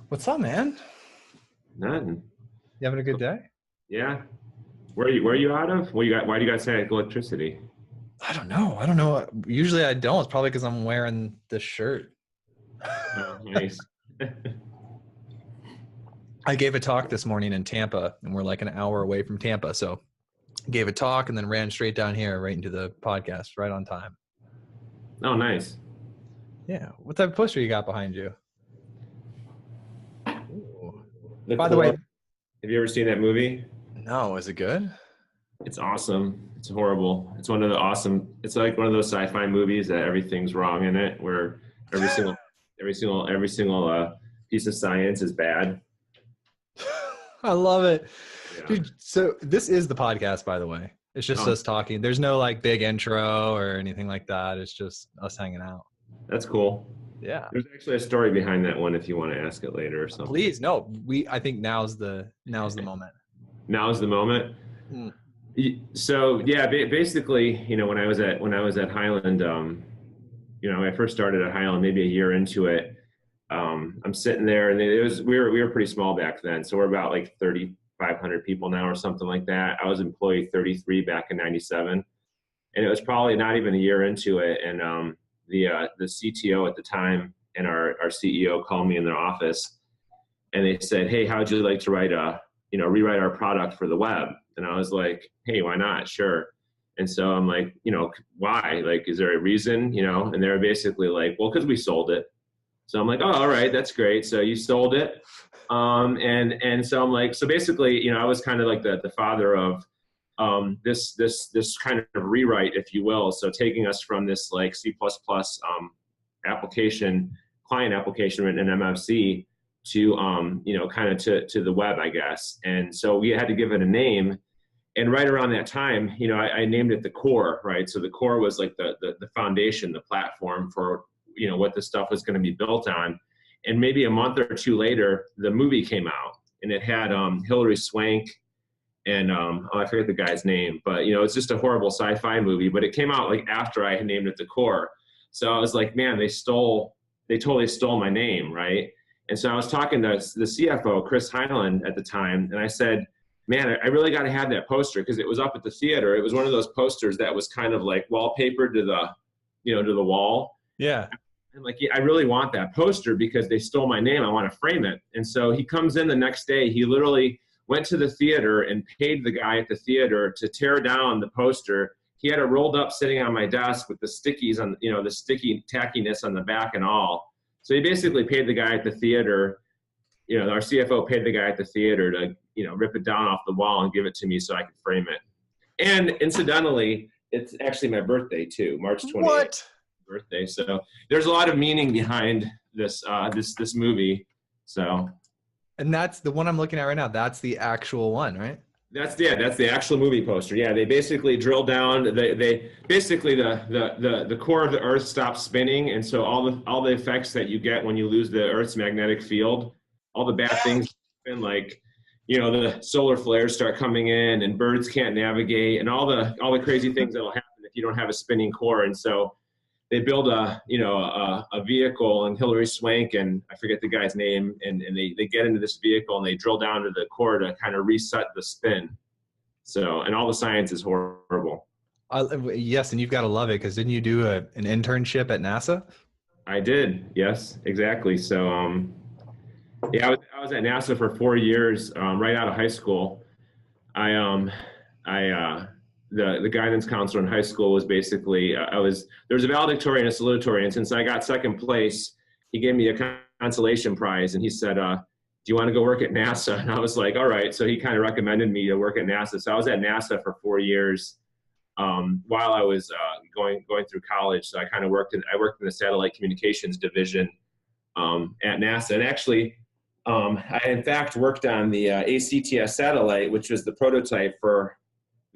What's up, man? None. You having a good day? Yeah. Where are you out of? Why do you guys say electricity? I don't know. I don't know. Usually I don't. It's probably because I'm wearing this shirt. Oh, nice. I gave a talk this morning in Tampa, and we're like an hour away from Tampa. So gave a talk and then ran straight down here, right into the podcast, right on time. Oh, nice. Yeah. What type of poster you got behind you? Ooh. The By the Core. way, Have you ever seen that movie? no, is it good? It's awesome. It's horrible. It's one of the awesome. It's like one of those sci-fi movies that everything's wrong in it, where every single piece of science is bad. I love it. Yeah. Dude, so this is the podcast, by the way. It's just Oh, us talking. There's no like big intro or anything like that. It's just us hanging out. that's cool. Yeah. There's actually a story behind that one if you want to ask it later or something. Please, no. I think now's the moment. Now's the moment. Mm. So yeah, basically, when I was at Hyland, when I first started at Hyland, maybe a year into it, I'm sitting there, and we were pretty small back then, so we're about like 3,500 people now or something like that. I was employee 33 back in '97, and it was probably not even a year into it, and the CTO at the time and our CEO called me in their office, and they said, "Hey, how'd you like to rewrite our product for the web?" And I was like, "Hey, why not? Sure." And so I'm like, why? Like, is there a reason? And they were basically like, "Well, because we sold it." So I'm like, "Oh, all right, that's great. So you sold it." And so I'm like, so basically, I was kind of like the father of this kind of rewrite, if you will. So taking us from this like C++ application, client application written in MFC to kind of to the web, I guess. And so we had to give it a name. And right around that time, I named it the Core, right? So the Core was like the foundation, the platform for what this stuff was going to be built on. And maybe a month or two later, the movie came out, and it had Hilary Swank and I forget the guy's name, but it's just a horrible sci-fi movie. But it came out like after I had named it the Core, so I was like, man, they totally stole my name, right? And so I was talking to the CFO, Chris Hyland, at the time, and I said, man, I really got to have that poster because it was up at the theater. It was one of those posters that was kind of like wallpapered to the wall. Yeah. And like, yeah, I really want that poster because they stole my name. I want to frame it. And so he comes in the next day. He literally went to the theater and paid the guy at the theater to tear down the poster. He had it rolled up sitting on my desk with the stickies on, the sticky tackiness on the back and all. So he basically paid the guy at the theater, our CFO paid the guy at the theater to, rip it down off the wall and give it to me so I could frame it. And incidentally, it's actually my birthday too, March 28th. What? Birthday. So there's a lot of meaning behind this this movie. So. And that's the one I'm looking at right now. That's the actual one, right? That's the actual movie poster. Yeah, they basically drill down. They basically the core of the Earth stops spinning, and so all the effects that you get when you lose the Earth's magnetic field, all the bad things happen, like the solar flares start coming in, and birds can't navigate, and all the crazy things that will happen if you don't have a spinning core. And so they build a vehicle, and Hilary Swank and I forget the guy's name, and they get into this vehicle and they drill down to the core to kind of reset the spin. So, and all the science is horrible. Yes, and you've got to love it because didn't you do an internship at NASA? I did. Yes, exactly. So, yeah, I was at NASA for 4 years, right out of high school. The guidance counselor in high school was basically, there was a valedictorian and a salutatorian, and since I got second place, he gave me a consolation prize, and he said, do you want to go work at NASA? And I was like, all right. So he kind of recommended me to work at NASA. So I was at NASA for 4 years while I was going through college. So I worked in the satellite communications division at NASA. And actually, I in fact worked on the ACTS satellite, which was the prototype for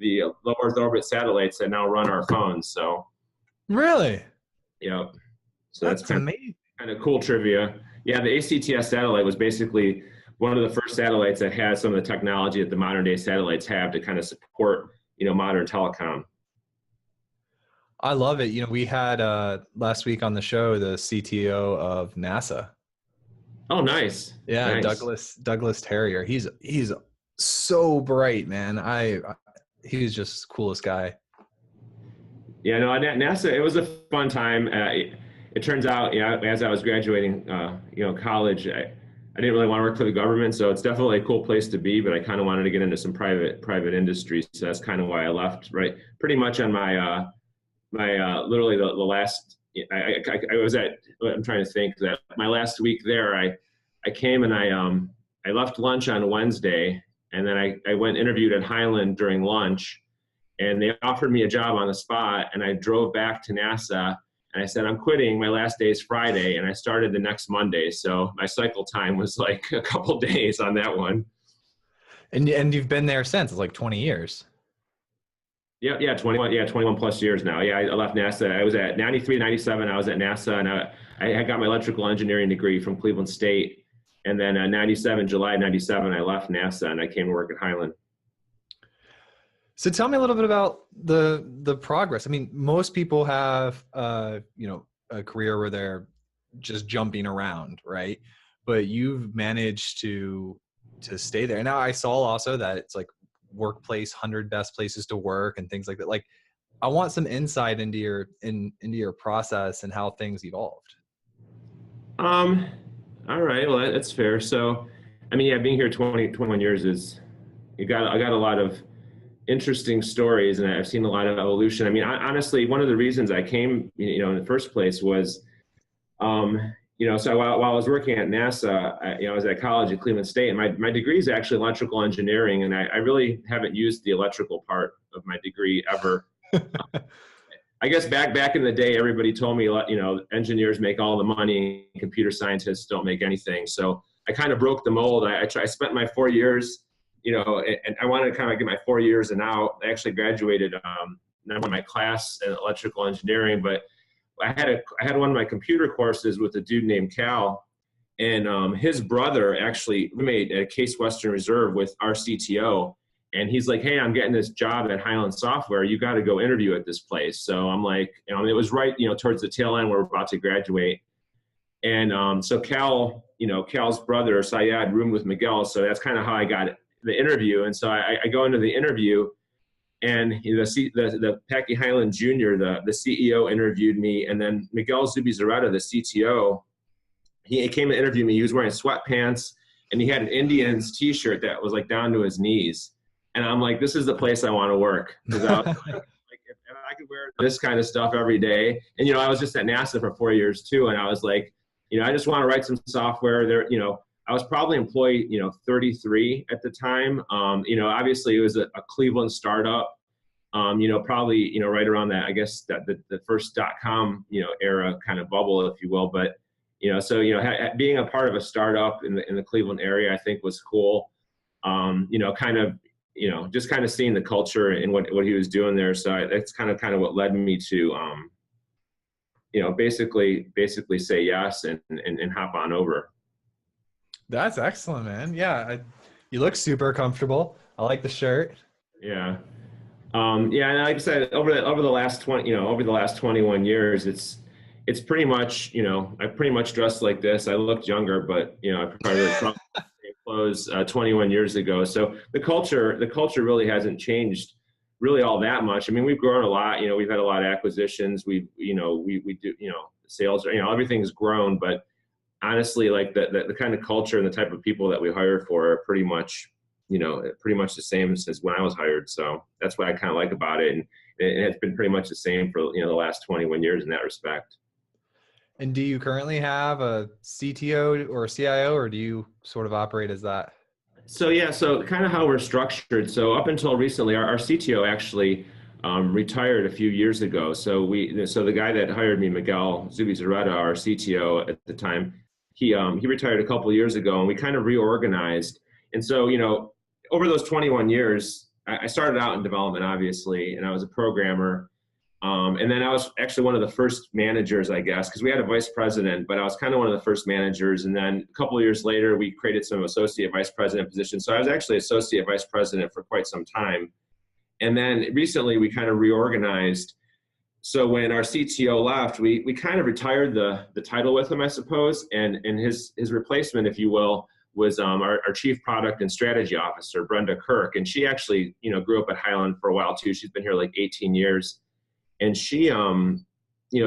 the low Earth orbit satellites that now run our phones. So really, yeah. So that's kind amazing. of cool trivia. Yeah, the ACTS satellite was basically one of the first satellites that has some of the technology that the modern day satellites have to kind of support modern telecom. I love it. We had last week on the show the CTO of NASA. Oh, nice. Yeah, Nice. Douglas Terrier. He's so bright, man. He's just coolest guy. Yeah, no, at NASA, it was a fun time. It turns out, as I was graduating, college, I didn't really want to work for the government, so it's definitely a cool place to be. But I kind of wanted to get into some private industry, so that's kind of why I left. Right, pretty much on my literally the last. I was at. I'm trying to think that my last week there, I came and I left lunch on Wednesday, and then I went interviewed at Hyland during lunch, and they offered me a job on the spot, and I drove back to NASA, and I said, I'm quitting. My last day is Friday, and I started the next Monday. So my cycle time was like a couple days on that one. And you've been there since. It's like 20 years. Yeah, yeah, 21, yeah, 21 plus years now. Yeah, I left NASA. I was at 93, 97. I was at NASA, and I got my electrical engineering degree from Cleveland State. And then 97, July 97, I left NASA, and I came to work at Hyland. So tell me a little bit about the progress. I mean, most people have a career where they're just jumping around, right? But you've managed to stay there. Now I saw also that it's like workplace 100 best places to work and things like that. Like I want some insight into your process and how things evolved. Um, all right, well, that's fair. So, I mean, yeah, being here 21 years I got a lot of interesting stories, and I've seen a lot of evolution. I mean, honestly, one of the reasons I came, in the first place was, so while I was working at NASA, I was at college at Cleveland State, and my degree is actually electrical engineering, and I really haven't used the electrical part of my degree ever. I guess back in the day, everybody told me, engineers make all the money, computer scientists don't make anything. So I kind of broke the mold. I spent my 4 years, and I wanted to kind of get my 4 years and out. I actually graduated not my class in electrical engineering, but I had one of my computer courses with a dude named Cal, and his brother actually made a Case Western Reserve with our CTO. And he's like, hey, I'm getting this job at Hyland Software. You got to go interview at this place. So I'm like, it was right, towards the tail end where we're about to graduate. And so Cal's brother, Syed, roomed with Miguel. So that's kind of how I got the interview. And so I go into the interview, and the Packy Hyland Jr., the CEO, interviewed me. And then Miguel Zubizarreta, the CTO, he came to interview me. He was wearing sweatpants, and he had an Indians T-shirt that was like down to his knees. And I'm like, this is the place I want to work, because I was like, if I could wear this kind of stuff every day. And I was just at NASA for 4 years too, and I was like, I just want to write some software. There, I was probably employee 33 at the time. Obviously it was a Cleveland startup. Probably right around that, I guess that the first .com era kind of bubble, if you will. But being a part of a startup in the Cleveland area, I think was cool. Just kind of seeing the culture and what he was doing there. So that's kind of what led me to, basically say yes and hop on over. That's excellent, man. Yeah. You look super comfortable. I like the shirt. Yeah. And like I said, over the last 21 years, it's pretty much, I pretty much dressed like this. I looked younger, but I probably clothes 21 years ago. So the culture really hasn't changed really all that much. I mean, we've grown a lot. We've had a lot of acquisitions. We do sales. Everything's grown, but honestly, like the kind of culture and the type of people that we hire for are pretty much the same as when I was hired. So that's what I kind of like about it, and it's been pretty much the same for the last 21 years in that respect. And do you currently have a CTO or a CIO, or do you sort of operate as that? So kind of how we're structured. So up until recently, our CTO actually retired a few years ago. So the guy that hired me, Miguel Zubizarreta, our CTO at the time, he retired a couple of years ago, and we kind of reorganized. And so over those 21 years, I started out in development, obviously, and I was a programmer. And then I was actually one of the first managers, I guess, because we had a vice president, but I was kind of one of the first managers. And then a couple of years later, we created some associate vice president positions. So I was actually associate vice president for quite some time. And then recently we kind of reorganized. so when our CTO left, we kind of retired the title with him, I suppose, and his replacement, if you will, was our Chief Product and Strategy Officer, Brenda Kirk, and she actually grew up at Hyland for a while too. She's been here like 18 years, and she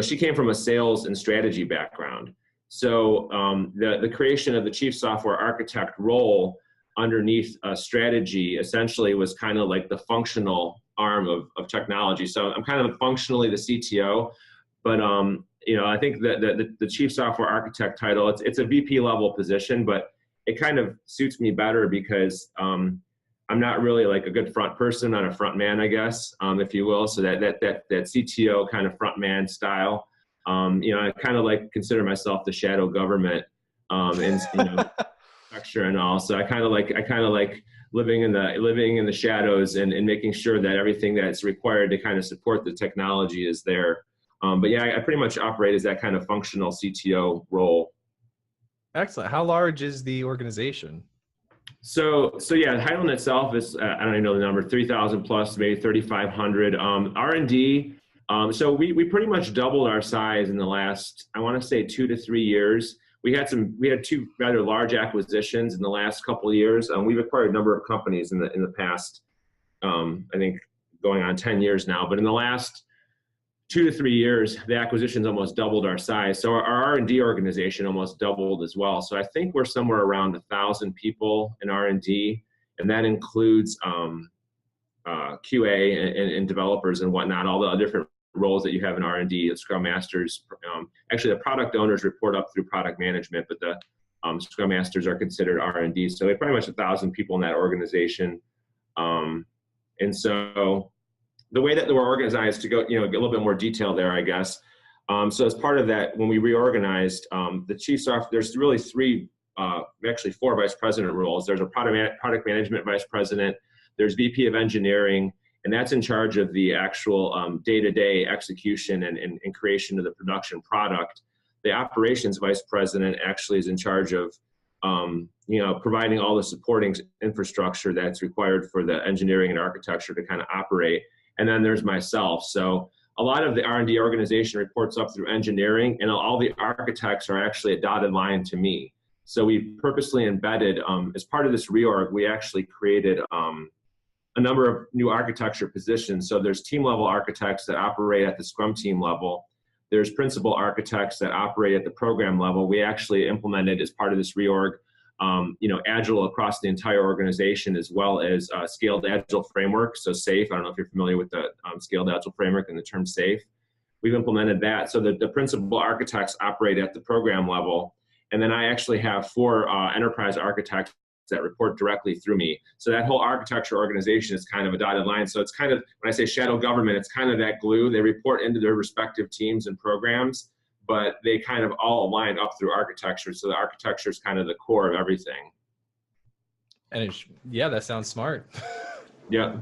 she came from a sales and strategy background. So the creation of the Chief Software Architect role underneath strategy essentially was kind of like the functional arm of technology. So I'm kind of functionally the CTO, but I think that the Chief Software Architect title, it's a VP level position, but it kind of suits me better because I'm not really like a good front person, not a front man, I guess, if you will. So that CTO kind of front man style. I kind of like consider myself the shadow government, and structure and all. So I kind of like living in the shadows and making sure that everything that's required to kind of support the technology is there. But yeah, I pretty much operate as that kind of functional CTO role. Excellent. How large is the organization? So yeah, Hyland itself is, I don't even know the number, 3,000 plus, maybe 3,500. R&D, so we pretty much doubled our size in the last, I want to say 2 to 3 years. We had 2 rather large acquisitions in the last couple of years. We've acquired a number of companies in the past, I think going on 10 years now, but in the last 2 to 3 years, the acquisitions almost doubled our size. So our R&D organization almost doubled as well. So I think we're somewhere around 1,000 people in R&D, and that includes QA and developers and whatnot, all the different roles that you have in R&D, the Scrum Masters. Actually, the product owners report up through product management, but the Scrum Masters are considered R&D. So we have pretty much 1,000 people in that organization. And so the way that we're organized, to go get a little bit more detail there, I guess. So as part of that, when we reorganized, the Chief Software, there's really 3, actually 4 vice president roles. There's a product management vice president, there's VP of engineering, and that's in charge of the actual day-to-day execution and creation of the production product. The operations vice president actually is in charge of providing all the supporting infrastructure that's required for the engineering and architecture to kind of operate. And then there's myself. So a lot of the R&D organization reports up through engineering, and all the architects are actually a dotted line to me. So we purposely embedded, as part of this reorg, we actually created a number of new architecture positions. So there's team level architects that operate at the Scrum team level. There's principal architects that operate at the program level. We actually implemented, as part of this reorg, Agile across the entire organization, as well as scaled Agile framework. So SAFe, I don't know if you're familiar with the scaled Agile framework and the term SAFe. We've implemented that so that the principal architects operate at the program level. And then I actually have 4 enterprise architects that report directly through me. So that whole architecture organization is kind of a dotted line. So it's kind of, when I say shadow government, it's kind of that glue. They report into their respective teams and programs, but they kind of all align up through architecture. So the architecture is kind of the core of everything. And yeah, that sounds smart. Yeah.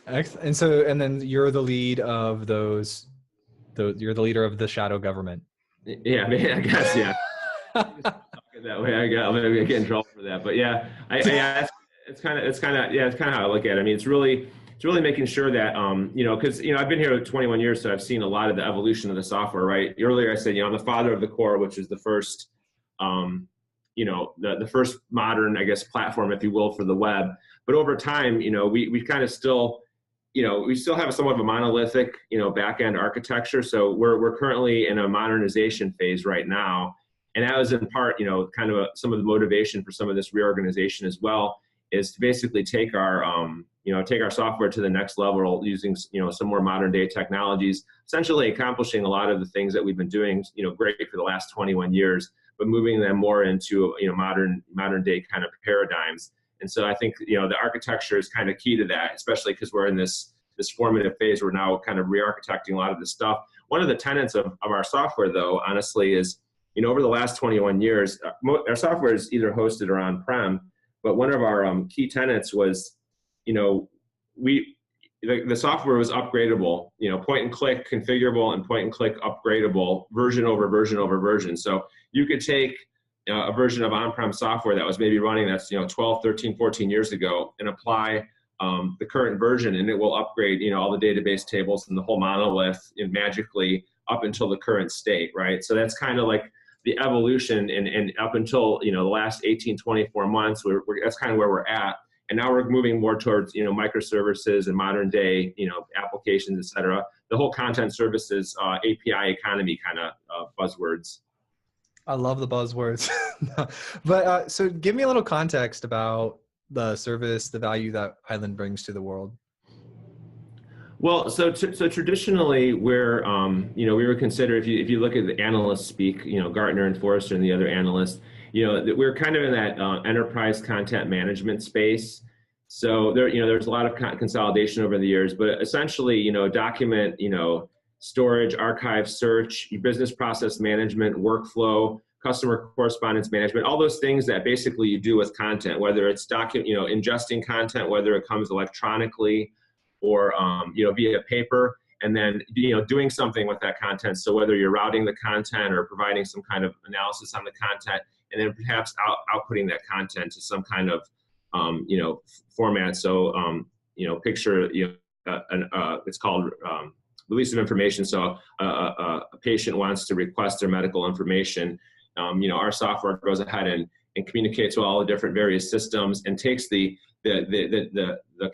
And then you're the lead of those, you're the leader of the shadow government. Yeah, I guess, yeah. That way, maybe I get in trouble for that, but yeah, it's kind of how I look at it. I mean, it's really making sure that because I've been here 21 years, so I've seen a lot of the evolution of the software. Right, earlier I said I'm the father of the core, which is the first the first modern, I guess, platform, if you will, for the web. But over time, we kind of still we still have somewhat of a monolithic back end architecture. So we're currently in a modernization phase right now. And that was in part, kind of some of the motivation for some of this reorganization as well, is to basically take our software to the next level using, some more modern day technologies, essentially accomplishing a lot of the things that we've been doing, great for the last 21 years, but moving them more into, modern day kind of paradigms. And so I think, the architecture is kind of key to that, especially because we're in this formative phase. We're now kind of re-architecting a lot of this stuff. One of the tenets of our software, though, honestly, is over the last 21 years, our software is either hosted or on-prem, but one of our key tenets was, the software was upgradable, point and click configurable and point and click upgradable, version over version over version. So you could take a version of on-prem software that was maybe running that's 12, 13, 14 years ago and apply the current version, and it will upgrade, all the database tables and the whole monolith magically up until the current state, right? So that's kind of like the evolution, and up until, the last 18, 24 months, that's kind of where we're at. And now we're moving more towards, microservices and modern day, applications, et cetera. The whole content services, API economy kind of buzzwords. I love the buzzwords. But so give me a little context about the service, the value that Hyland brings to the world. Well, so traditionally, we're we were considered, if you look at the analysts speak, Gartner and Forrester and the other analysts, we're kind of in that enterprise content management space. So there's a lot of consolidation over the years, but essentially, document, storage, archive, search, business process management, workflow, customer correspondence management, all those things that basically you do with content, whether it's ingesting content, whether it comes electronically or via paper, and then doing something with that content. So whether you're routing the content or providing some kind of analysis on the content, and then perhaps outputting that content to some kind of format. So picture it's called release of information. So a patient wants to request their medical information. Our software goes ahead and communicates with all the different various systems and takes the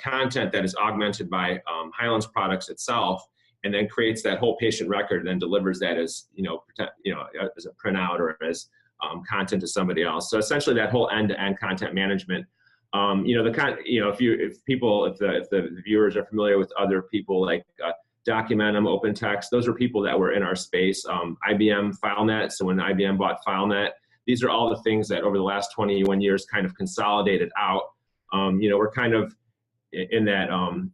content that is augmented by Hyland's products itself, and then creates that whole patient record, and then delivers that as as a printout or as content to somebody else. So essentially, that whole end-to-end content management. If the viewers are familiar with other people like Documentum, OpenText, those are people that were in our space. IBM FileNet. So when IBM bought FileNet, these are all the things that over the last 21 years kind of consolidated out. We're kind of in that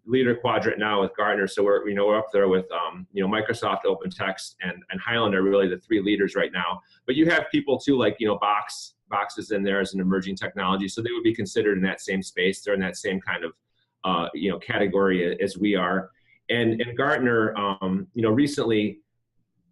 leader quadrant now with Gartner. So we're up there with Microsoft, OpenText, and Hyland are really the three leaders right now. But you have people too, like Box is in there as an emerging technology, so they would be considered in that same space. They're in that same kind of category as we are. And Gartner recently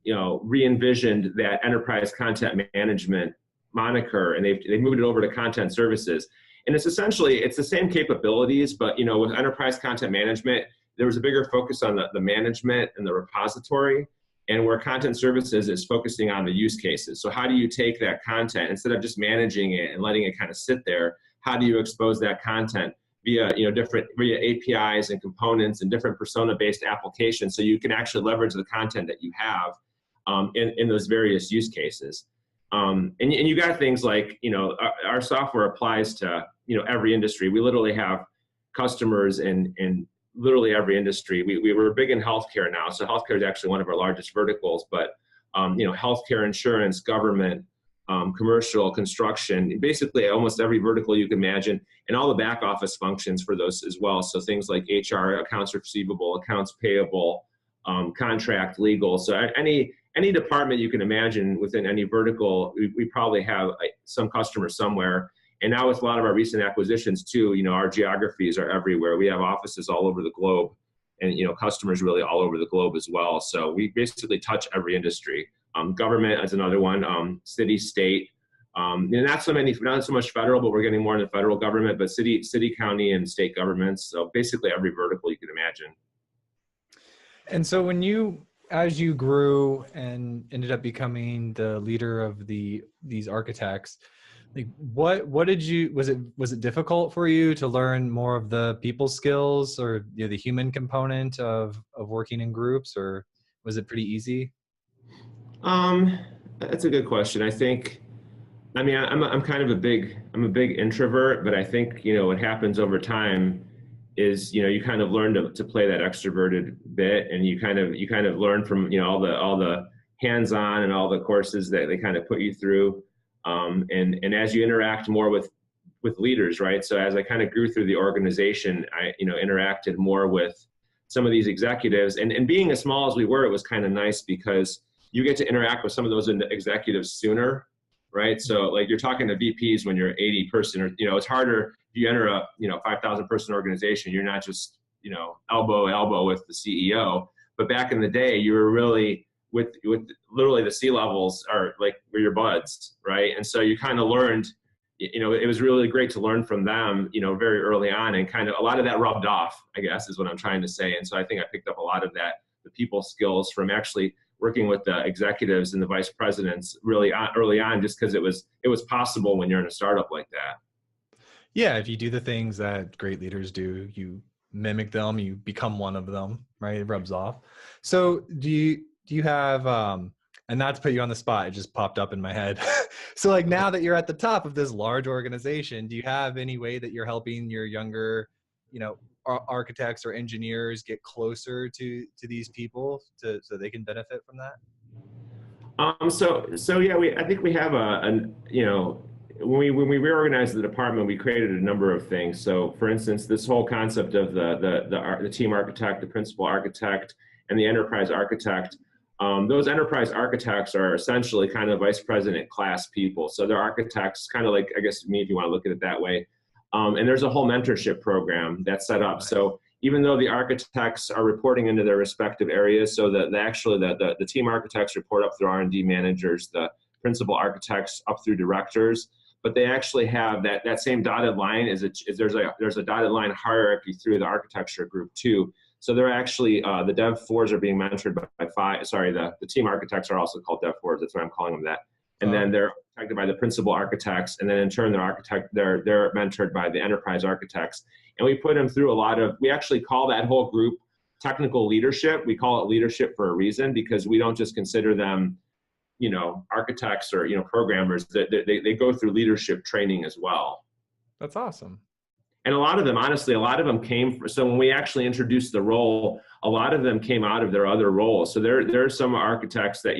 re-envisioned that enterprise content management moniker, and they've moved it over to content services. And it's essentially, the same capabilities, but with enterprise content management, there was a bigger focus on the management and the repository, and where content services is focusing on the use cases. So how do you take that content, instead of just managing it and letting it kind of sit there, how do you expose that content via via APIs and components and different persona-based applications, so you can actually leverage the content that you have in those various use cases. And you got things like, our software applies to, every industry. We literally have customers in literally every industry. We were big in healthcare now. So healthcare is actually one of our largest verticals, but, healthcare, insurance, government, commercial, construction, basically almost every vertical you can imagine, and all the back office functions for those as well. So things like HR, accounts receivable, accounts payable, contract, legal. So any department you can imagine within any vertical, we probably have some customers somewhere. And now with a lot of our recent acquisitions too, our geographies are everywhere. We have offices all over the globe, and customers really all over the globe as well. So we basically touch every industry. Government is another one, city, state, not so much federal, but we're getting more in the federal government, but city, county, and state governments. So basically every vertical you can imagine. And so as you grew and ended up becoming the leader of these architects, like what did you, was it difficult for you to learn more of the people skills or the human component of working in groups, or was it pretty easy? That's a good question. I'm kind of a big introvert, but I think, what happens over time is, you kind of learn to play that extroverted bit, and you kind of learn from, all the hands-on and all the courses that they kind of put you through. And as you interact more with leaders, right? So as I kind of grew through the organization, I, interacted more with some of these executives, and being as small as we were, it was kind of nice because you get to interact with some of those executives sooner, right? So like you're talking to VPs when you're 80 person, or, it's harder if you enter a, 5,000 person organization, you're not just, elbow to elbow with the CEO, but back in the day, you were really with literally the C levels are like, were your buds, right? And so you kind of learned, it was really great to learn from them, very early on, and kind of a lot of that rubbed off, I guess, is what I'm trying to say. And so I think I picked up a lot of that, the people skills from actually working with the executives and the vice presidents really early on, just because it was possible when you're in a startup like that. Yeah, if you do the things that great leaders do, you mimic them, you become one of them, right? It rubs off. So do you have and not to put you on the spot, it just popped up in my head. So like now that you're at the top of this large organization, do you have any way that you're helping your younger, architects or engineers get closer to these people so they can benefit from that? So yeah, I think we have when we reorganized the department, we created a number of things. So for instance, this whole concept of the team architect, the principal architect, and the enterprise architect. Those enterprise architects are essentially kind of vice president class people. So they're architects, kind of like, I guess, me, if you want to look at it that way. And there's a whole mentorship program that's set up. So even though the architects are reporting into their respective areas, so that the team architects report up through R&D managers, the principal architects up through directors, but they actually have that same dotted line. There's a dotted line hierarchy through the architecture group too. So they're actually, the Dev 4s are being mentored by the team architects are also called Dev 4s. That's why I'm calling them that. And then they're protected by the principal architects. And then in turn, they're mentored by the enterprise architects. And we put them through we actually call that whole group technical leadership. We call it leadership for a reason, because we don't just consider them, architects or, programmers. They go through leadership training as well. That's awesome. And a lot of them, honestly, so when we actually introduced the role, a lot of them came out of their other roles. So there are some architects that,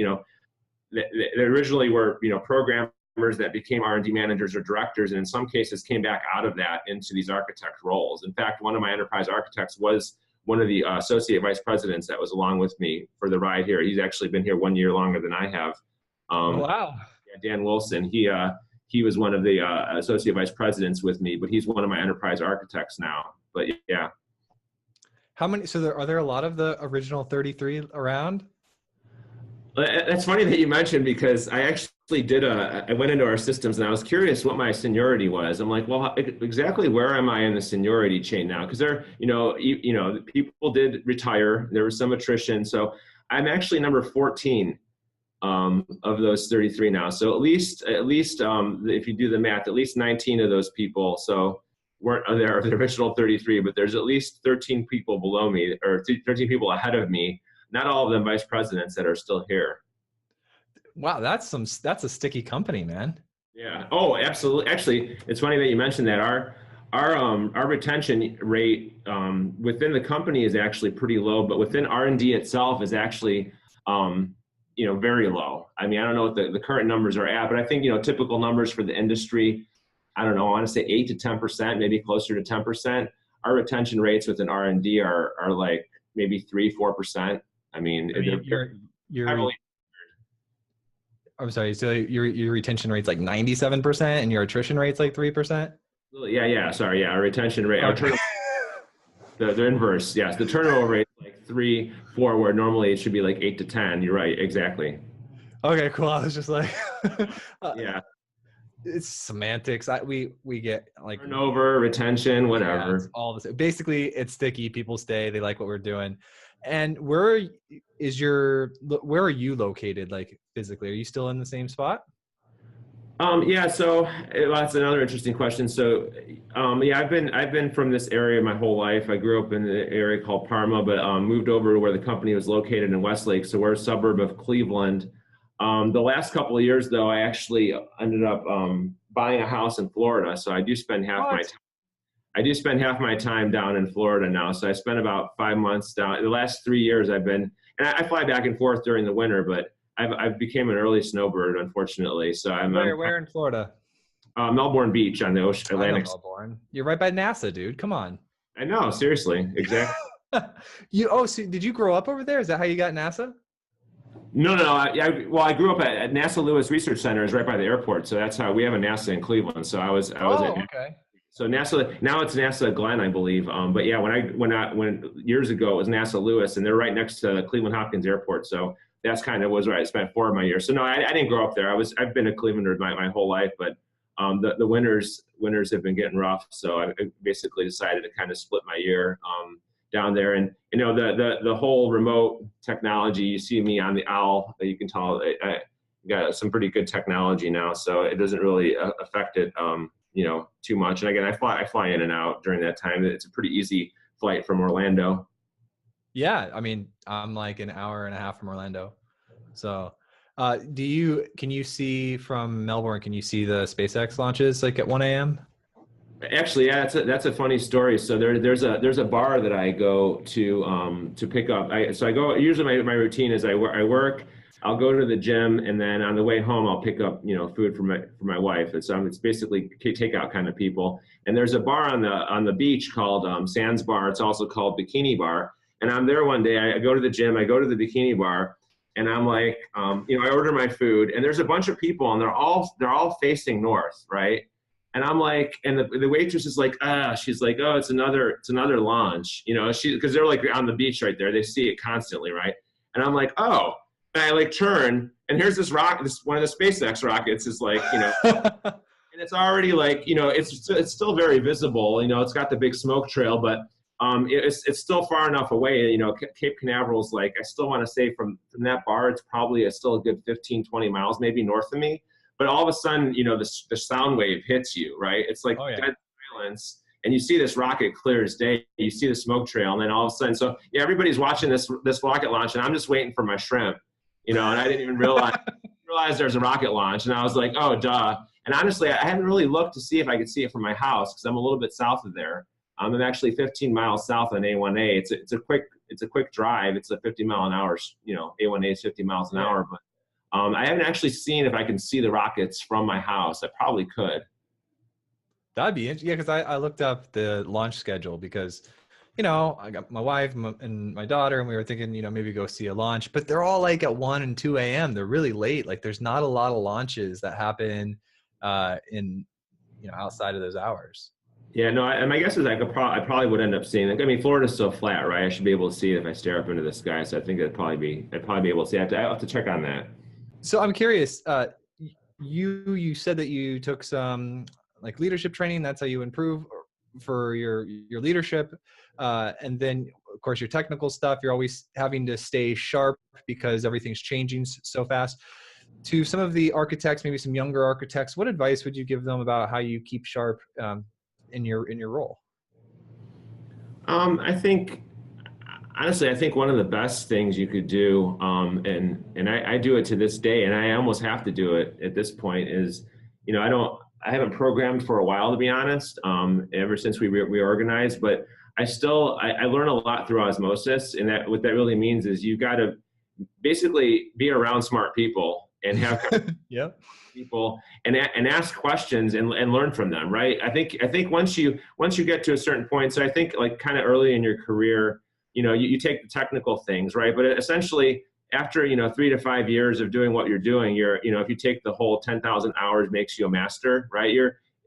they originally were, programmers that became R&D managers or directors, and in some cases came back out of that into these architect roles. In fact, one of my enterprise architects was one of the associate vice presidents that was along with me for the ride here. He's actually been here 1 year longer than I have. Wow. Yeah, Dan Wilson, he was one of the associate vice presidents with me, but he's one of my enterprise architects now. But yeah. How many, are there a lot of the original 33 around? That's funny that you mentioned, because I actually I went into our systems and I was curious what my seniority was. I'm like, well, exactly where am I in the seniority chain now? Because people did retire. There was some attrition. So I'm actually number 14 of those 33 now. So at least if you do the math, at least 19 of those people weren't there of the original 33, but there's at least 13 people below me, or 13 people ahead of me. Not all of them vice presidents that are still here. Wow, that's a sticky company, man. Yeah. Oh, absolutely. Actually, it's funny that you mentioned that. Our retention rate within the company is actually pretty low, but within R&D itself is actually very low. I mean, I don't know what the current numbers are at, but I think typical numbers for the industry, I don't know, I want to say 8 to 10%, maybe closer to 10%. Our retention rates within R&D are like maybe 3-4%. I mean, I'm sorry. So your retention rate's like 97%, and your attrition rate's like 3%. Yeah. Sorry. Yeah, our retention rate, our turnover, the inverse. Yes, the turnover rate is like 3-4, where normally it should be like 8 to 10. You're right. Exactly. Okay, cool. I was just like, yeah. It's semantics. We get like turnover, retention, whatever. Yeah, it's all the same. Basically, it's sticky. People stay. They like what we're doing. And where are you located, like physically? Are you still in the same spot? Yeah. So that's another interesting question. So, yeah, I've been from this area my whole life. I grew up in the area called Parma, but moved over to where the company was located in Westlake. So we're a suburb of Cleveland. The last couple of years, though, I actually ended up buying a house in Florida. So I do spend half my time down in Florida now. So I spent about 5 months down. The last 3 years I've been, and I fly back and forth during the winter, but I've became an early snowbird, unfortunately. So Where in Florida? Melbourne Beach on the Atlantic. Melbourne. You're right by NASA, dude. Come on. I know, seriously, exactly. So did you grow up over there? Is that how you got NASA? No. I grew up at NASA Lewis Research Center, is right by the airport. So that's how we have a NASA in Cleveland. So I was at okay. So NASA, now it's NASA Glenn, I believe. But yeah, when years ago it was NASA Lewis, and they're right next to Cleveland Hopkins Airport. So that's kind of was where I spent 4 of my years. So no, I didn't grow up there. I've been a Clevelander my whole life, but The winters have been getting rough, so I basically decided to kind of split my year down there. And the whole remote technology, you see me on the owl, you can tell I got some pretty good technology now, so it doesn't really affect it too much. And again, I fly in and out during that time. It's a pretty easy flight from Orlando. Yeah, I mean, I'm like an hour and a half from Orlando. So, can you see from Melbourne, can you see the SpaceX launches like at 1 a.m.? Actually, yeah, that's a funny story. So there's a bar that I go to pick up. So I go, usually my routine is I work, I'll go to the gym, and then on the way home I'll pick up food for my wife. It's basically takeout kind of people. And there's a bar on the beach called Sands Bar. It's also called Bikini Bar. And I'm there one day. I go to the gym, I go to the Bikini Bar, and I'm like, I order my food, and there's a bunch of people, and they're all facing north, right? And I'm like, and the waitress is like, she's like, oh, it's another launch, because they're like on the beach right there. They see it constantly, right? And I'm like, oh, and I like turn, and here's this one of the SpaceX rockets is like, and it's already like, it's still very visible. It's got the big smoke trail, but it's still far enough away. Cape Canaveral's like, I still want to say from that bar, it's probably still a good 15, 20 miles maybe north of me. But all of a sudden, the sound wave hits you, right? It's like dead silence, and you see this rocket clear as day. You see the smoke trail, and then all of a sudden, so yeah, everybody's watching this rocket launch, and I'm just waiting for my shrimp, and I didn't even realize there's a rocket launch, and I was like, oh, duh. And honestly, I haven't really looked to see if I could see it from my house because I'm a little bit south of there. I'm actually 15 miles south on A1A. It's a quick drive. It's a 50 mile an hour. A1A is 50 miles an hour, but. I haven't actually seen if I can see the rockets from my house. I probably could. That'd be interesting. Yeah, because I looked up the launch schedule because, I got my wife and my daughter, and we were thinking, maybe go see a launch. But they're all like at 1 and 2 a.m. They're really late. Like there's not a lot of launches that happen in outside of those hours. Yeah, no. And my guess is I probably would end up seeing it. I mean, Florida's so flat, right? I should be able to see it if I stare up into the sky. So I think I'd probably be able to see it. I'll have to check on that. So I'm curious, you said that you took some like leadership training. That's how you improve for your leadership. And then of course your technical stuff, you're always having to stay sharp because everything's changing so fast. To some of the architects, maybe some younger architects, what advice would you give them about how you keep sharp in your role? Honestly, I think one of the best things you could do, and I do it to this day, and I almost have to do it at this point, is, I haven't programmed for a while, to be honest, ever since we reorganized, but I learn a lot through osmosis, and what that really means is you got to basically be around smart people and have people and ask questions and learn from them, right? I think once you get to a certain point, so I think like kind of early in your career, you take the technical things, right? But essentially after, 3 to 5 years of doing what you're doing, if you take the whole 10,000 hours makes you a master, right?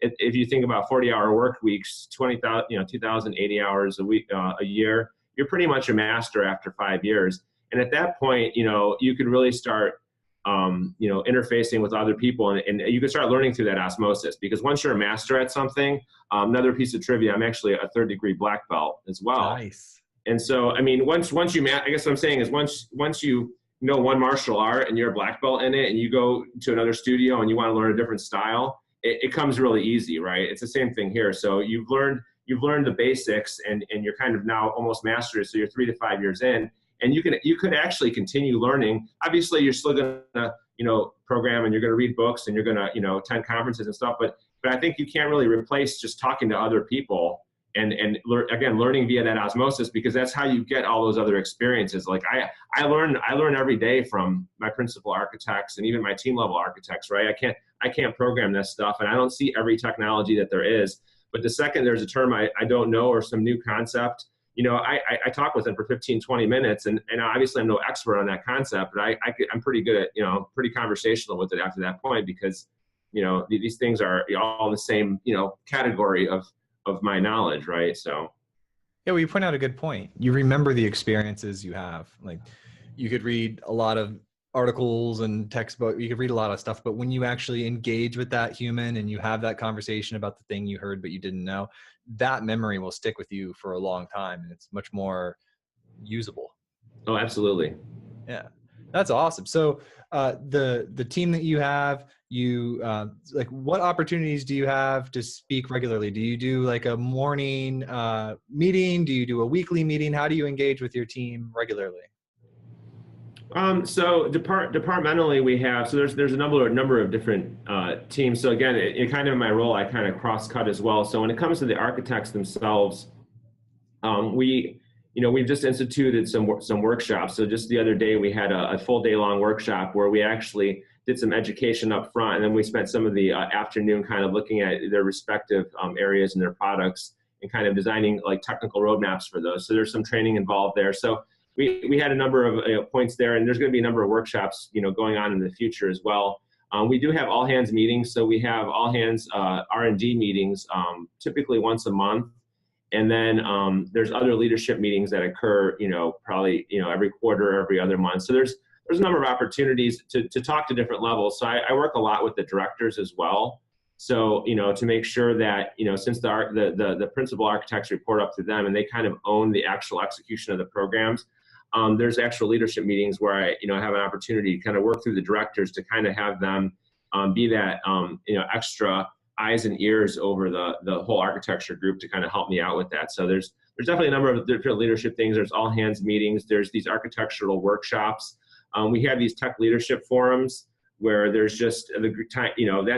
If you think about 40-hour work weeks, 2,080 hours a week, a year, you're pretty much a master after 5 years. And at that point, you could really start, interfacing with other people, and you can start learning through that osmosis, because once you're a master at something, another piece of trivia, I'm actually a 3rd-degree black belt as well. Nice. And so, I mean, once you, I guess what I'm saying is once you know one martial art and you're a black belt in it, and you go to another studio and you want to learn a different style, it comes really easy, right? It's the same thing here. So you've learned the basics, and you're kind of now almost mastered. So you're 3 to 5 years in, and you could actually continue learning. Obviously, you're still gonna program, and you're gonna read books, and you're gonna attend conferences and stuff. But I think you can't really replace just talking to other people and learning via that osmosis, because that's how you get all those other experiences. Like I learn every day from my principal architects and even my team level architects, right? I can't program this stuff, and I don't see every technology that there is. But the second there's a term I don't know, or some new concept, I talk with them for 15, 20 minutes, and obviously I'm no expert on that concept, but I'm pretty good at, pretty conversational with it after that point, because, these things are all in the same, category of my knowledge, right? So. Yeah, well, you point out a good point. You remember the experiences you have. Like, you could read a lot of articles and textbook, you could read a lot of stuff, but when you actually engage with that human and you have that conversation about the thing you heard but you didn't know, that memory will stick with you for a long time, and it's much more usable. Oh, absolutely. Yeah, that's awesome. So the team that you have, you like, what opportunities do you have to speak regularly? Do you do like a morning meeting? Do you do a weekly meeting? How do you engage with your team regularly? So departmentally, we have, so there's a number of different teams. So again, it kind of in my role, I kind of cross cut as well. So when it comes to the architects themselves, we've just instituted some workshops. So just the other day, we had a full day long workshop where we actually did some education up front, and then we spent some of the afternoon kind of looking at their respective areas and their products and kind of designing like technical roadmaps for those. So there's some training involved there. So we had a number of points there, and there's going to be a number of workshops going on in the future as well. We do have all hands meetings, so we have all hands R&D meetings typically once a month. And then there's other leadership meetings that occur, probably, every quarter, every other month. So there's a number of opportunities to talk to different levels. So I work a lot with the directors as well. So, to make sure that, since the principal architects report up to them and they kind of own the actual execution of the programs, there's actual leadership meetings where I, have an opportunity to kind of work through the directors to kind of have them be that, extra eyes and ears over the whole architecture group to kind of help me out with that. So there's definitely a number of different leadership things. There's all hands meetings. There's these architectural workshops. We have these tech leadership forums where there's just the time,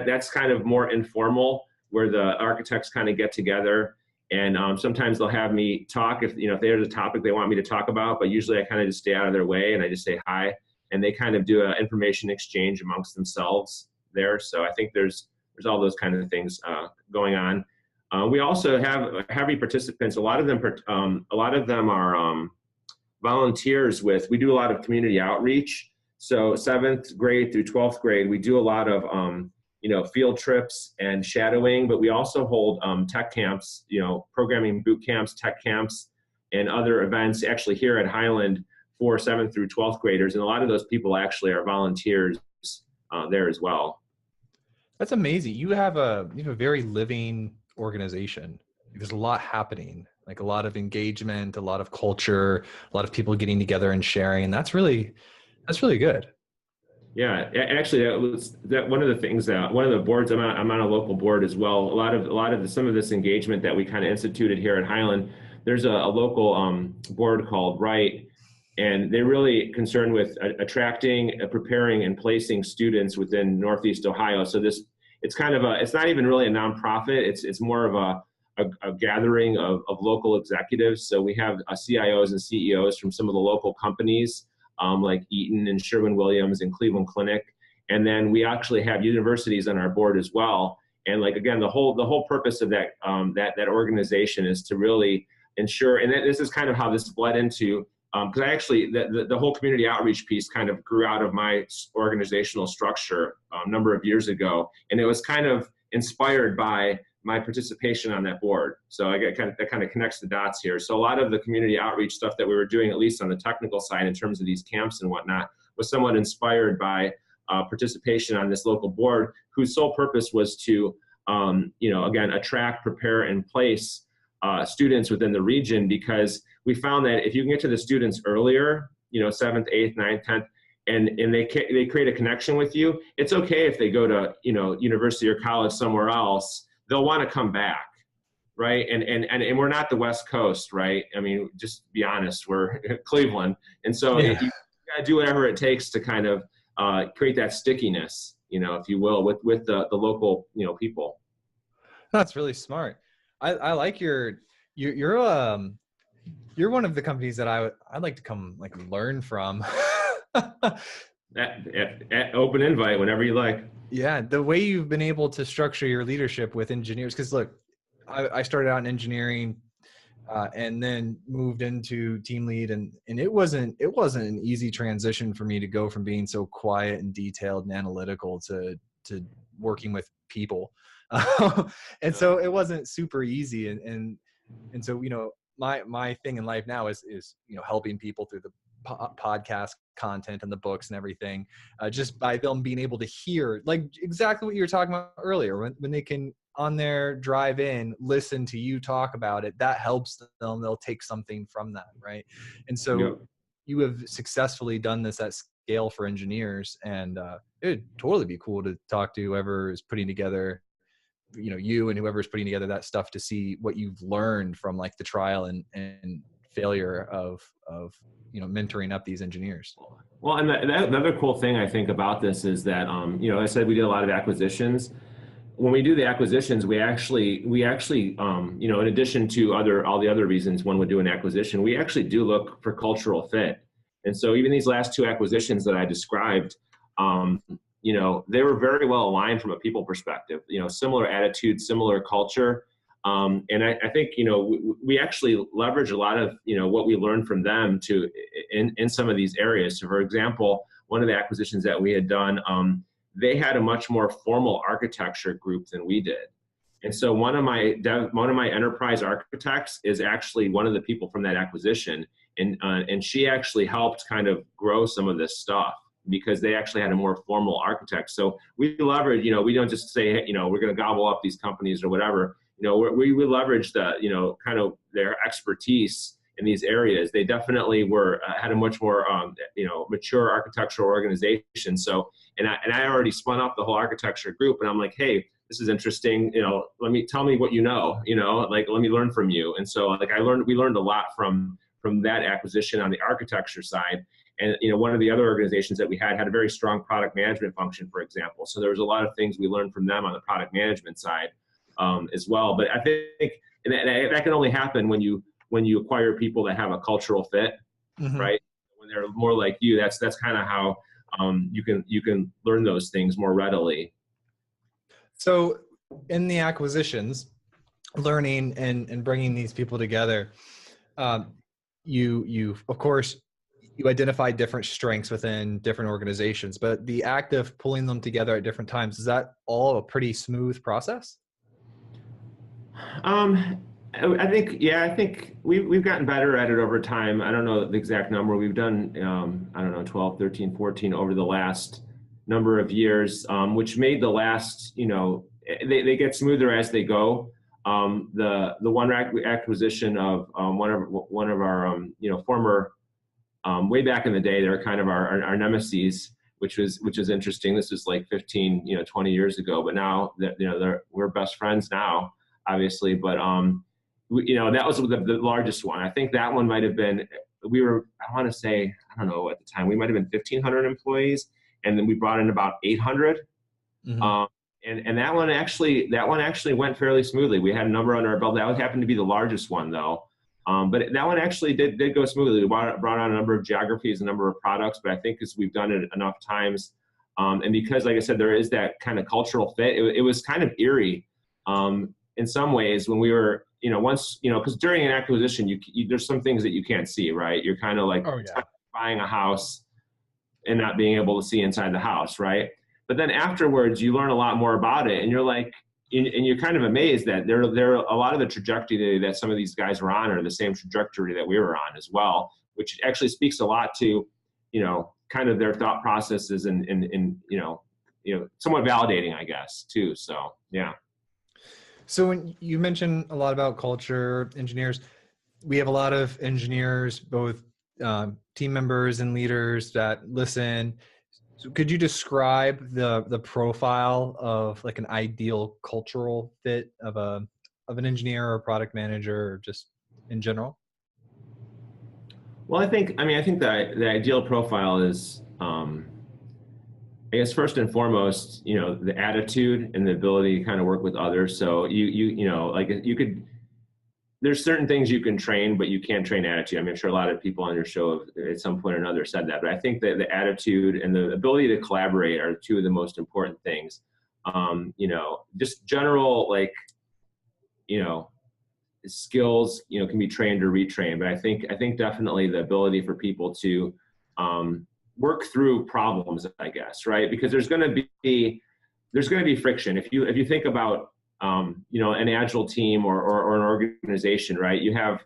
that's kind of more informal, where the architects kind of get together, and sometimes they'll have me talk if there's a topic they want me to talk about, but usually I kind of just stay out of their way and I just say hi, and they kind of do an information exchange amongst themselves there. So I think there's all those kind of things going on. We also have heavy participants. A lot of them are volunteers we do a lot of community outreach. So 7th grade through 12th grade, we do a lot of field trips and shadowing, but we also hold tech camps, programming boot camps, tech camps, and other events actually here at Hyland for 7th through 12th graders. And a lot of those people actually are volunteers there as well. That's amazing. You have a very living organization. There's a lot happening, like a lot of engagement, a lot of culture, a lot of people getting together and sharing. And that's really good. Yeah, actually, that one of the things that one of the boards I'm on a local board as well. Some of this engagement that we kind of instituted here at Hyland. There's a local board called Right, and they're really concerned with attracting, preparing, and placing students within Northeast Ohio. So it's not even really a nonprofit. It's more of a gathering of local executives. So we have CIOs and CEOs from some of the local companies like Eaton and Sherwin-Williams and Cleveland Clinic. And then we actually have universities on our board as well. And like, again, the whole purpose of that organization is to really ensure, and this is kind of how this bled into, because I actually, the whole community outreach piece kind of grew out of my organizational structure a number of years ago. And it was kind of inspired by my participation on that board. So that kind of connects the dots here. So a lot of the community outreach stuff that we were doing, at least on the technical side in terms of these camps and whatnot, was somewhat inspired by participation on this local board, whose sole purpose was to, again, attract, prepare, and place students within the region, because we found that if you can get to the students earlier, 7th, 8th, 9th, 10th, and they create a connection with you, it's okay if they go to, university or college somewhere else, they'll want to come back, right? And we're not the West Coast, right? I mean, just be honest, we're Cleveland. And so you got to do whatever it takes to kind of create that stickiness, if you will, with the local, people. That's really smart. I like you're one of the companies that I'd like to come like learn from. At open invite whenever you like. Yeah, the way you've been able to structure your leadership with engineers, because look, I started out in engineering and then moved into team lead, and it wasn't an easy transition for me to go from being so quiet and detailed and analytical to working with people. And so it wasn't super easy, and so my thing in life now is helping people through podcast content and the books and everything, just by them being able to hear, like exactly what you were talking about earlier, when they can on their drive in listen to you talk about it, that helps them. They'll take something from that, right? And so Yep. you have successfully done this at scale for engineers, and it would totally be cool to talk to whoever is putting together, you and whoever's putting together that stuff, to see what you've learned from like the trial and failure of mentoring up these engineers. Well, and the other cool thing I think about this is that, I said we did a lot of acquisitions. When we do the acquisitions, we actually, in addition to all the other reasons one would do an acquisition, we actually do look for cultural fit. And so even these last two acquisitions that I described, they were very well aligned from a people perspective, similar attitude, similar culture. And I think, we actually leverage a lot of, what we learned from them in some of these areas. So for example, one of the acquisitions that we had done, they had a much more formal architecture group than we did. And so one of my enterprise architects is actually one of the people from that acquisition. And she actually helped kind of grow some of this stuff, because they actually had a more formal architect. So we leverage, we don't just say, hey, we're going to gobble up these companies or whatever. We leverage the, kind of their expertise in these areas. They definitely had a much more, mature architectural organization. So, and I already spun up the whole architecture group, and I'm like, hey, this is interesting. Tell me what like, let me learn from you. And so like we learned a lot from that acquisition on the architecture side. And, one of the other organizations that we had a very strong product management function, for example. So there was a lot of things we learned from them on the product management side as well. But I think that can only happen when you acquire people that have a cultural fit, Mm-hmm. right? When they're more like you, that's kind of how you can learn those things more readily. So in the acquisitions, learning and bringing these people together, you of course, you identify different strengths within different organizations, but the act of pulling them together at different times, is that all a pretty smooth process? I think we've gotten better at it over time. I don't know the exact number. We've done, 12, 13, 14 over the last number of years, which made the last, they get smoother as they go. The one acquisition of one of our, former, way back in the day, they're kind of our nemesis, which is interesting. This is like 15, 20 years ago, but now that, we're best friends now, obviously. But, that was the largest one. I think that one might've been, I want to say, I don't know, at the time, we might've been 1,500 employees, and then we brought in about 800. Mm-hmm. And that one actually went fairly smoothly. We had a number under our belt. That happened to be the largest one, though. But that one actually did go smoothly. We brought on a number of geographies, a number of products, but I think as we've done it enough times, and because, like I said, there is that kind of cultural fit, it was kind of eerie in some ways when we were, once, because during an acquisition, there's some things that you can't see, right? You're kind of like buying a house and not being able to see inside the house, right? But then afterwards, you learn a lot more about it, and you're like, and you're kind of amazed that there a lot of the trajectory that some of these guys were on are the same trajectory that we were on as well, which actually speaks a lot to, kind of their thought processes and somewhat validating, I guess, too. So, yeah. So when you mentioned a lot about culture, engineers, we have a lot of engineers, both team members and leaders that listen. So could you describe the profile of like an ideal cultural fit of an engineer or a product manager, or just in general? Well, I think the ideal profile is, I guess first and foremost, the attitude and the ability to kind of work with others. So there's certain things you can train, but you can't train attitude. I'm sure a lot of people on your show have at some point or another said that, but I think that the attitude and the ability to collaborate are two of the most important things. Just general, skills, can be trained or retrained, but I think definitely the ability for people to, work through problems, I guess, right? Because there's going to be friction. If you think about, an agile team or an organization, right? You have,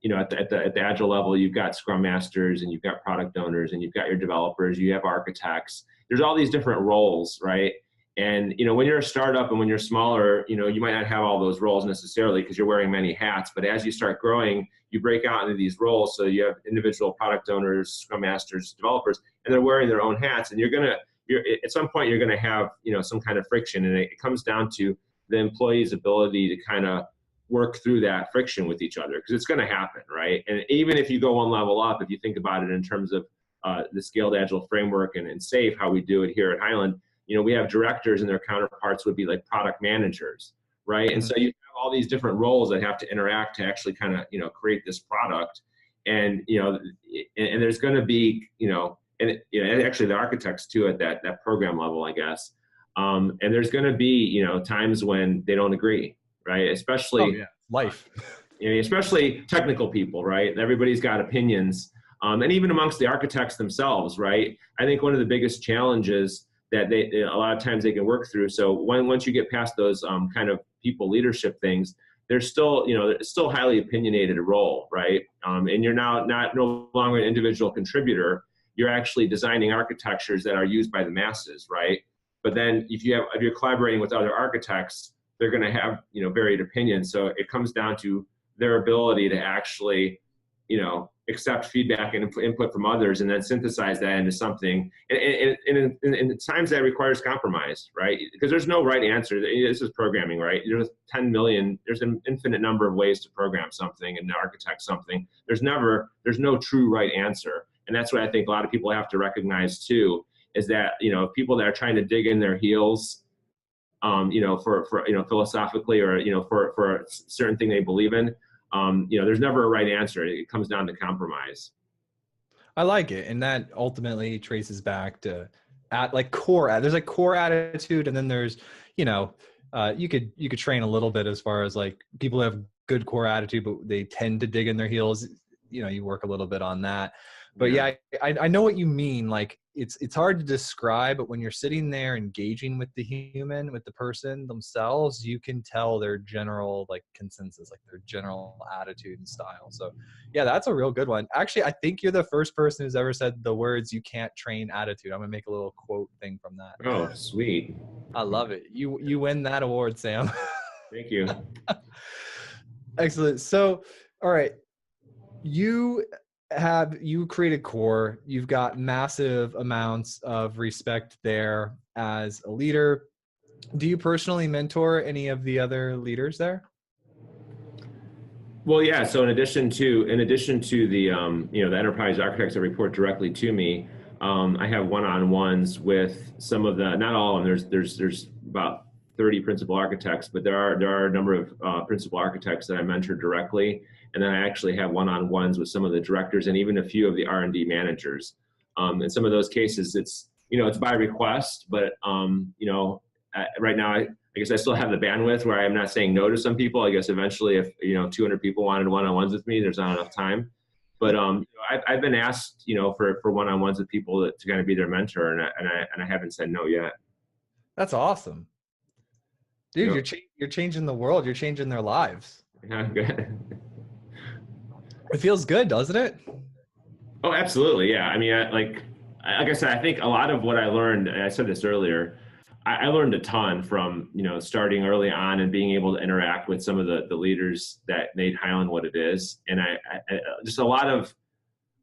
at the agile level, you've got scrum masters and you've got product owners and you've got your developers, you have architects. There's all these different roles, right? And, when you're a startup and when you're smaller, you might not have all those roles necessarily because you're wearing many hats. But as you start growing, you break out into these roles. So you have individual product owners, scrum masters, developers, and they're wearing their own hats. And at some point, you're going to have, some kind of friction. And it comes down to the employee's ability to kind of work through that friction with each other, because it's going to happen, right? And even if you go one level up, if you think about it in terms of the scaled agile framework and SAFe, how we do it here at Hyland, we have directors and their counterparts would be like product managers, right? And so you have all these different roles that have to interact to actually kind of, create this product. And, and there's going to be, and actually the architects too at that program level, I guess. And there's going to be, times when they don't agree, right? Especially life, especially technical people, right? Everybody's got opinions. And even amongst the architects themselves, right? I think one of the biggest challenges that a lot of times they can work through. So once you get past those kind of people leadership things, there's still, it's still highly opinionated role, right? And you're now no longer an individual contributor. You're actually designing architectures that are used by the masses, right? But then if you're collaborating with other architects, they're going to have, varied opinions. So it comes down to their ability to actually, accept feedback and input from others and then synthesize that into something. And at times that requires compromise, right? Because there's no right answer. This is programming, right? There's 10 million, there's an infinite number of ways to program something and to architect something. There's no true right answer. And that's what I think a lot of people have to recognize too, is that, people that are trying to dig in their heels, for philosophically or, for a certain thing they believe in, there's never a right answer. It comes down to compromise. I like it. And that ultimately traces back to there's like core attitude. And then there's, you could train a little bit as far as like people who have good core attitude, but they tend to dig in their heels. You work a little bit on that. But yeah, I know what you mean. Like it's hard to describe, but when you're sitting there engaging with the person themselves, you can tell their general like consensus, like their general attitude and style. So yeah, that's a real good one. Actually, I think you're the first person who's ever said the words, "You can't train attitude." I'm gonna make a little quote thing from that. Oh, sweet. I love it. You win that award, Sam. Thank you. Excellent. So, all right. You created core, you've got massive amounts of respect there as a leader. Do you personally mentor any of the other leaders there? Well, yeah. So in addition to the, the enterprise architects that report directly to me, I have one-on-ones with some of the, not all of them, there's about 30 principal architects, but there are a number of principal architects that I mentor directly. And then I actually have one-on-ones with some of the directors and even a few of the R&D managers. In some of those cases, it's by request, but, right now, I guess I still have the bandwidth where I'm not saying no to some people. I guess eventually if, 200 people wanted one-on-ones with me, there's not enough time. But, I've been asked, for one-on-ones with people to kind of be their mentor, and I haven't said no yet. That's awesome. Dude, you're changing the world. You're changing their lives. Yeah, good. It feels good, doesn't it? Oh, absolutely. Yeah. I mean, like I said, I think a lot of what I learned, and I said this earlier, I learned a ton from, starting early on and being able to interact with some of the leaders that made Hyland what it is. And I just a lot of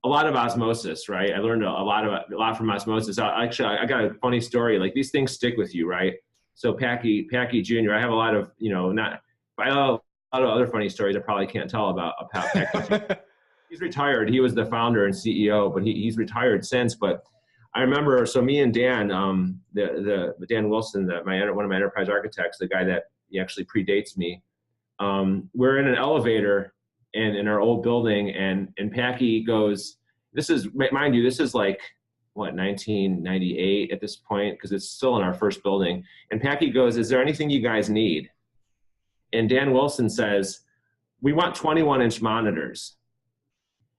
osmosis, right? I learned a lot from osmosis. I got a funny story. Like these things stick with you, right? So Packy Jr., I have a lot of, a lot of other funny stories I probably can't tell about Packy. He's retired. He was the founder and CEO, but he's retired since. But I remember, so me and Dan, the Dan Wilson, one of my enterprise architects, the guy that he actually predates me, we're in an elevator and in our old building, and Packy goes, this is, mind you, this is like, 1998 at this point, because it's still in our first building. And Packy goes, is there anything you guys need? And Dan Wilson says, we want 21-inch monitors.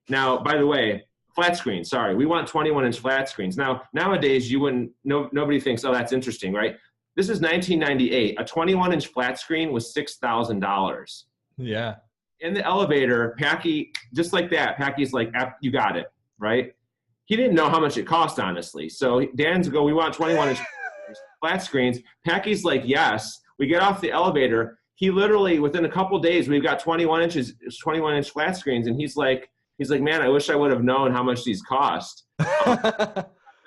Now, by the way, flat screen, sorry, we want 21-inch flat screens. Now, nowadays, nobody thinks, oh, that's interesting, right? This is 1998. A 21-inch flat screen was $6,000. Yeah. in the elevator, Packy, just like that, Packy's like, you got it, right? He didn't know how much it cost, honestly. So Dan's go, we want 21-inch flat screens. Packy's like, yes. We get off the elevator. He literally, within a couple days, we've got 21-inch flat screens. And he's like, man, I wish I would have known how much these cost.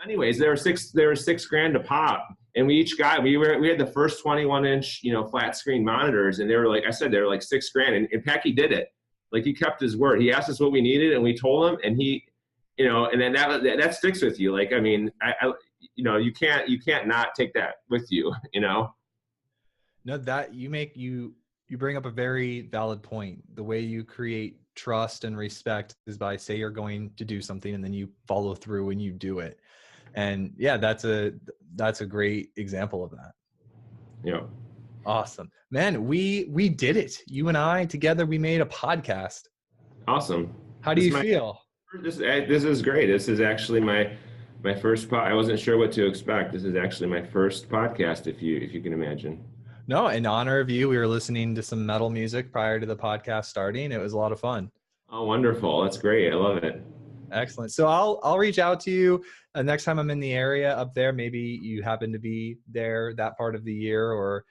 Anyways, there were $6,000 a pop. And we had the first 21-inch, flat screen monitors. And they were like, I said, they were like $6,000. And Packy did it. Like, he kept his word. He asked us what we needed and we told him, and he, and then that sticks with you. Like, I mean, you can't not take that with you, No, that you bring up a very valid point. The way you create trust and respect is by say you're going to do something and then you follow through and you do it. And yeah, that's a great example of that. Yeah. Awesome, man. We did it. You and I together, we made a podcast. Awesome. How do you feel? This is great. This is actually my first I wasn't sure what to expect. This is actually my first podcast, if you can imagine. No, in honor of you, we were listening to some metal music prior to the podcast starting. It was a lot of fun. Oh, wonderful. That's great. I love it. Excellent. So I'll reach out to you next time I'm in the area up there. Maybe you happen to be there that part of the year, or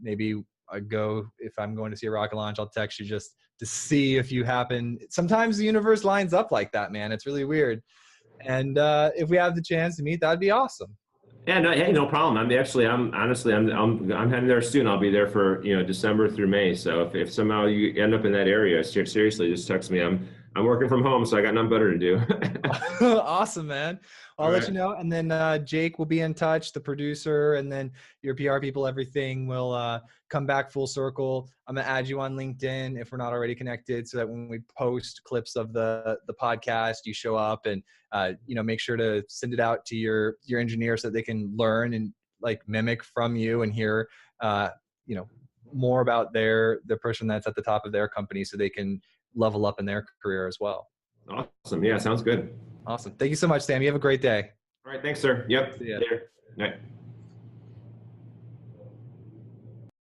maybe I go, if I'm going to see a rocket launch, I'll text you just to see if you happen. Sometimes the universe lines up like that, man. It's really weird. And if we have the chance to meet, that'd be awesome. Yeah, no, hey, no problem. I'm heading there soon. I'll be there for December through May. So if somehow you end up in that area, seriously, just text me. I'm working from home, so I got nothing better to do. Awesome, man. I'll let you know. And then Jake will be in touch, the producer, and then your PR people, everything will come back full circle. I'm going to add you on LinkedIn if we're not already connected, so that when we post clips of the podcast, you show up, and make sure to send it out to your engineers so that they can learn and like mimic from you and hear more about the person that's at the top of their company, so they can level up in their career as well. Awesome. Yeah, sounds good. Awesome. Thank you so much, Sam. You have a great day. All right. Thanks, sir. Yep. See ya. Later. All right.